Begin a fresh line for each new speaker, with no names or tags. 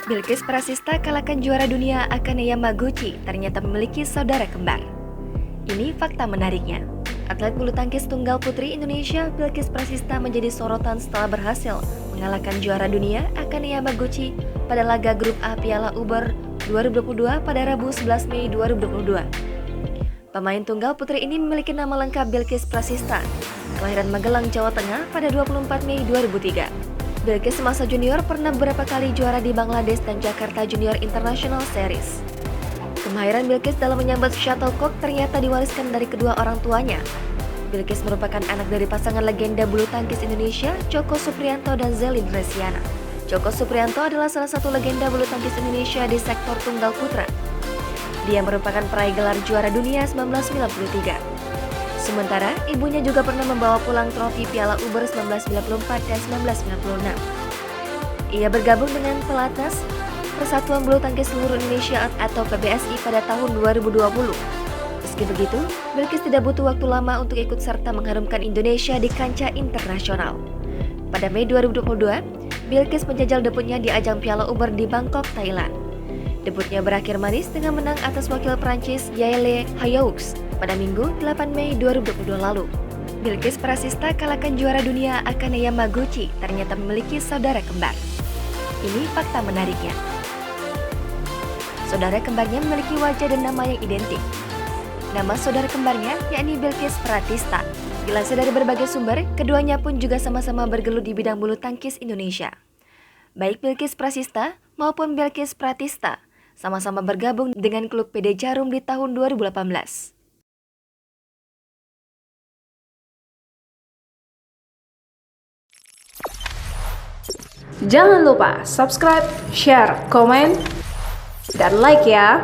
Bilqis Prasista kalahkan juara dunia Akane Yamaguchi ternyata memiliki saudara kembar. Ini fakta menariknya. Atlet bulu tangkis tunggal putri Indonesia Bilqis Prasista menjadi sorotan setelah berhasil mengalahkan juara dunia Akane Yamaguchi pada laga grup A Piala Uber 2022 pada Rabu 11 Mei 2022. Pemain tunggal putri ini memiliki nama lengkap Bilqis Prasista, kelahiran Magelang, Jawa Tengah pada 24 Mei 2003. Bilqis semasa junior pernah beberapa kali juara di Bangladesh dan Jakarta Junior International Series. Kemahiran Bilqis dalam menyambat shuttlecock ternyata diwariskan dari kedua orang tuanya. Bilqis merupakan anak dari pasangan legenda bulu tangkis Indonesia, Joko Supriyanto dan Zelin Resiana. Joko Supriyanto adalah salah satu legenda bulu tangkis Indonesia di sektor tunggal putra. Dia merupakan peraih gelar juara dunia 1993. Sementara, ibunya juga pernah membawa pulang trofi Piala Uber 1994 dan 1996. Ia bergabung dengan pelatnas Persatuan Bulu Tangkis Seluruh Indonesia atau PBSI pada tahun 2020. Meski begitu, Bilqis tidak butuh waktu lama untuk ikut serta mengharumkan Indonesia di kancah internasional. Pada Mei 2022, Bilqis menjajal debutnya di ajang Piala Uber di Bangkok, Thailand. Debutnya berakhir manis dengan menang atas wakil Prancis Yael Hayaux pada Minggu 8 Mei 2022 lalu. Bilqis Prasista kalahkan juara dunia Akane Yamaguchi ternyata memiliki saudara kembar. Ini fakta menariknya. Saudara kembarnya memiliki wajah dan nama yang identik. Nama saudara kembarnya yakni Bilqis Pratista. Dilansir dari berbagai sumber, keduanya pun juga sama-sama bergelut di bidang bulu tangkis Indonesia. Baik Bilqis Prasista maupun Bilqis Pratista sama-sama bergabung dengan klub PD Jarum di tahun 2018.
Jangan lupa subscribe, share, komen, dan like ya!